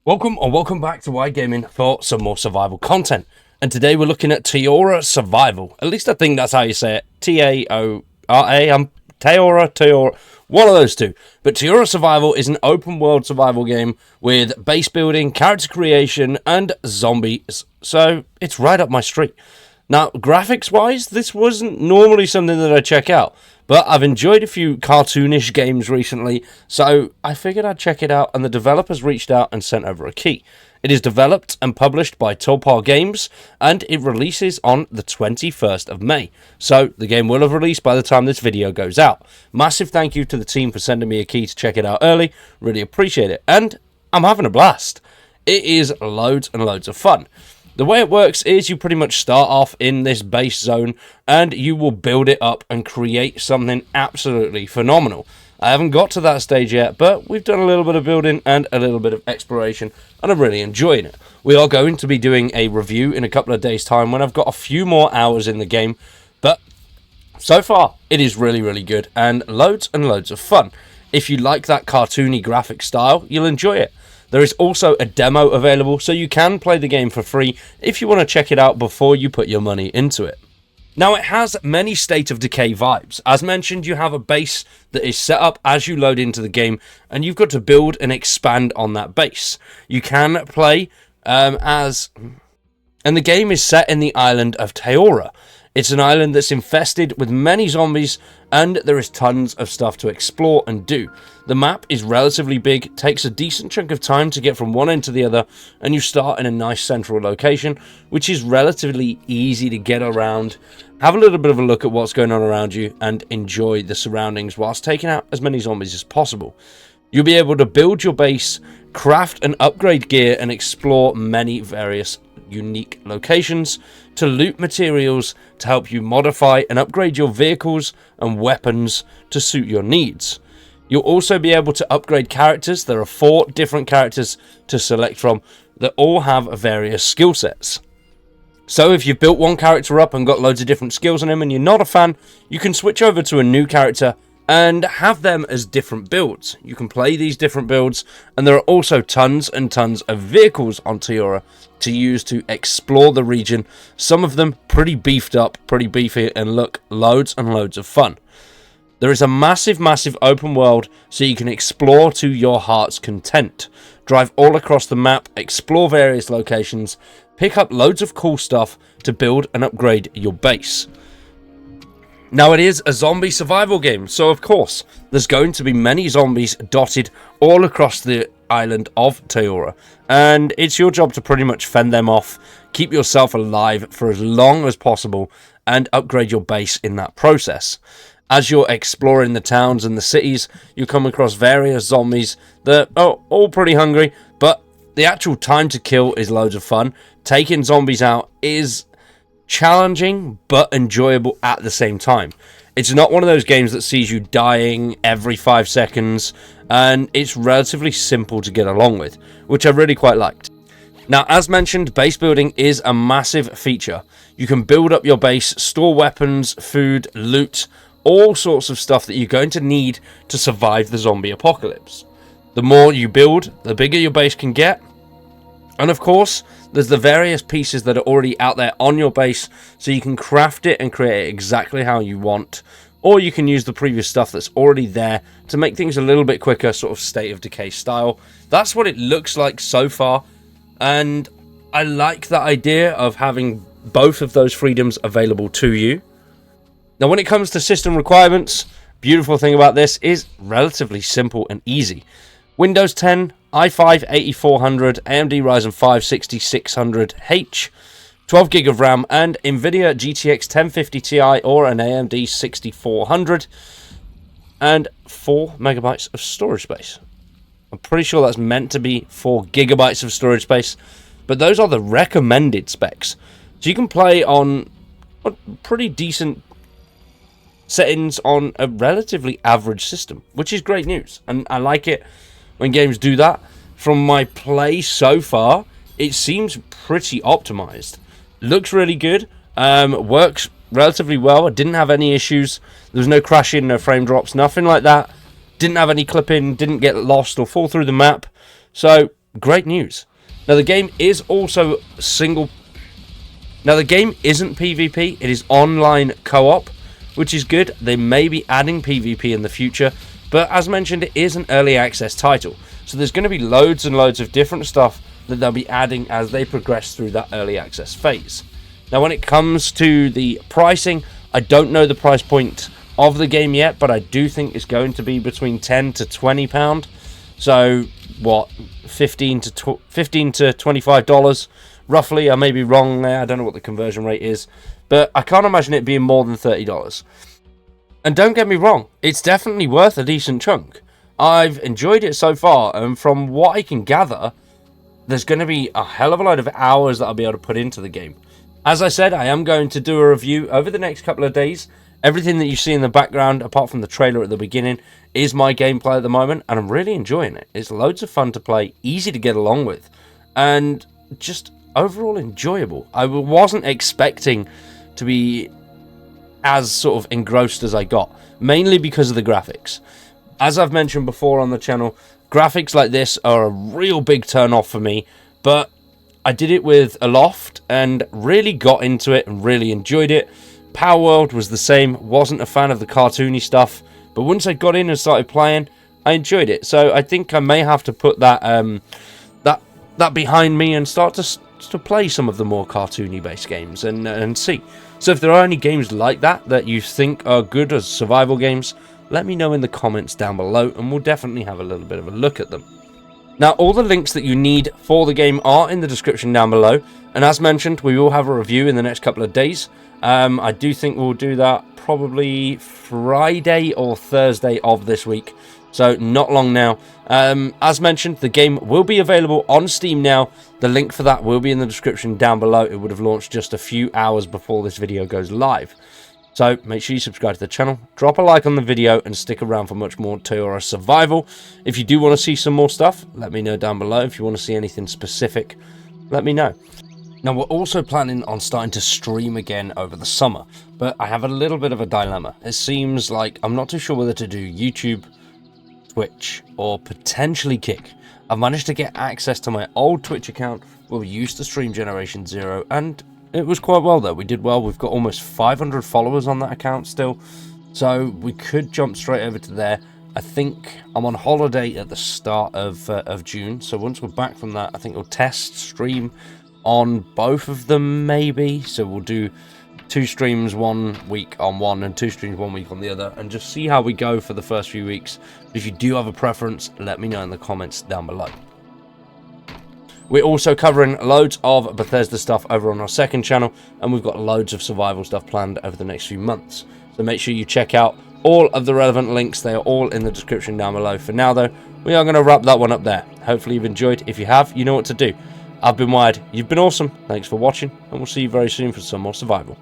Welcome or welcome back to iGaming for some more survival content. And today we're looking at Taora Survival. At least I think that's how you say it. Taora. Taora. One of those two. But Taora Survival is an open world survival game with base building, character creation, and zombies. So it's right up my street. Now, graphics-wise, this wasn't normally something that I check out, but I've enjoyed a few cartoonish games recently, so I figured I'd check it out, and the developers reached out and sent over a key. It is developed and published by Tora Games, and it releases on the 21st of May, so the game will have released by the time this video goes out. Massive thank you to the team for sending me a key to check it out early, really appreciate it, and I'm having a blast. It is loads and loads of fun. The way it works is you pretty much start off in this base zone and you will build it up and create something absolutely phenomenal. I haven't got to that stage yet, but we've done a little bit of building and a little bit of exploration, and I'm really enjoying it. We are going to be doing a review in a couple of days' time when I've got a few more hours in the game, but so far it is really good and loads of fun. If you like that cartoony graphic style, you'll enjoy it. There is also a demo available, so you can play the game for free if you want to check it out before you put your money into it. Now, it has many State of Decay vibes. As mentioned, you have a base that is set up as you load into the game, and you've got to build and expand on that base. You can play and the game is set in the island of Taora. It's an island that's infested with many zombies, and there is tons of stuff to explore and do. The map is relatively big, takes a decent chunk of time to get from one end to the other, and you start in a nice central location, which is relatively easy to get around. Have a little bit of a look at what's going on around you, and enjoy the surroundings whilst taking out as many zombies as possible. You'll be able to build your base, craft and upgrade gear, and explore many various unique locations to loot materials to help you modify and upgrade your vehicles and weapons to suit your needs. You'll also be able to upgrade characters. There are 4 different characters to select from that all have various skill sets. So if you've built one character up and got loads of different skills on him and you're not a fan, you can switch over to a new character and have them as different builds. You can play these different builds, and there are also tons and tons of vehicles on Taora to use to explore the region. Some of them pretty beefed up, pretty beefy, and look loads and loads of fun. There is a massive open world, so you can explore to your heart's content. Drive all across the map, explore various locations, pick up loads of cool stuff to build and upgrade your base. Now, it is a zombie survival game, so of course, there's going to be many zombies dotted all across the island of Taora, and it's your job to pretty much fend them off, keep yourself alive for as long as possible, and upgrade your base in that process. As you're exploring the towns and the cities, you come across various zombies that are all pretty hungry, but the actual time to kill is loads of fun. Taking zombies out is challenging but enjoyable at the same time. It's not one of those games that sees you dying every 5 seconds, and it's relatively simple to get along with, which I really quite liked. Now, as mentioned, base building is a massive feature. You can build up your base, store weapons, food, loot, all sorts of stuff that you're going to need to survive the zombie apocalypse. The more you build, the bigger your base can get. And of course, there's the various pieces that are already out there on your base, so you can craft it and create it exactly how you want. Or you can use the previous stuff that's already there to make things a little bit quicker, sort of State of Decay style. That's what it looks like so far, and I like the idea of having both of those freedoms available to you. Now, when it comes to system requirements, beautiful thing about this is relatively simple and easy. Windows 10, i5 8400, AMD Ryzen 5 6600H, 12 gig of RAM, and NVIDIA GTX 1050 Ti or an AMD 6400, and 4 megabytes of storage space. I'm pretty sure that's meant to be 4 gigabytes of storage space, but those are the recommended specs. So you can play on a pretty decent settings on a relatively average system, which is great news, and I like it when games do that. From my play so far, it seems pretty optimized. Looks really good, works relatively well. I didn't have any issues. There was no crashing, no frame drops, nothing like that. Didn't have any clipping, didn't get lost or fall through the map. So great news. Now the game is also single. Now the game isn't PvP, it is online co-op, which is good. They may be adding PvP in the future, but as mentioned, it is an early access title. So there's going to be loads and loads of different stuff that they'll be adding as they progress through that early access phase. Now when it comes to the pricing, I don't know the price point of the game yet, but I do think it's going to be between £10 to £20. So what, $15 to $25 roughly. I may be wrong there, I don't know what the conversion rate is, but I can't imagine it being more than $30. And don't get me wrong, it's definitely worth a decent chunk. I've enjoyed it so far, and from what I can gather, there's going to be a hell of a lot of hours that I'll be able to put into the game. As I said, I am going to do a review over the next couple of days. Everything that you see in the background, apart from the trailer at the beginning, is my gameplay at the moment, and I'm really enjoying it. It's loads of fun to play, easy to get along with, and just overall enjoyable. I wasn't expecting to be as sort of engrossed as I got, mainly because of the graphics. As I've mentioned before on the channel, graphics like this are a real big turn off for me, but I did it with Aloft and really got into it and really enjoyed it. Power World was the same, wasn't a fan of the cartoony stuff, but once I got in and started playing, I enjoyed it. So I think I may have to put that that behind me and start to play some of the more cartoony based games and see. So if there are any games like that you think are good as survival games, let me know in the comments down below, and we'll definitely have a little bit of a look at them. Now, all the links that you need for the game are in the description down below, and as mentioned, we will have a review in the next couple of days. I do think we'll do that probably Friday or Thursday of this week, so not long now. As mentioned, the game will be available on Steam now. The link for that will be in the description down below. It would have launched just a few hours before this video goes live. So make sure you subscribe to the channel, drop a like on the video, and stick around for much more Tora Survival. If you do want to see some more stuff, let me know down below. If you want to see anything specific, let me know. Now, we're also planning on starting to stream again over the summer, but I have a little bit of a dilemma. It seems like I'm not too sure whether to do YouTube, Twitch, or potentially Kick. I've managed to get access to my old Twitch account where we used to stream Generation Zero, and it was quite well though. We did well. We've got almost 500 followers on that account still, so we could jump straight over to there. I think I'm on holiday at the start of June, so once we're back from that, I think we'll test stream on both of them maybe. So we'll do 2 streams 1 week on one and 2 streams 1 week on the other, and just see how we go for the first few weeks. But if you do have a preference, let me know in the comments down below. We're also covering loads of Bethesda stuff over on our second channel, and we've got loads of survival stuff planned over the next few months. So make sure you check out all of the relevant links. They are all in the description down below. For now though, we are going to wrap that one up there. Hopefully you've enjoyed. If you have, you know what to do. I've been Wired, you've been awesome, thanks for watching, and we'll see you very soon for some more survival.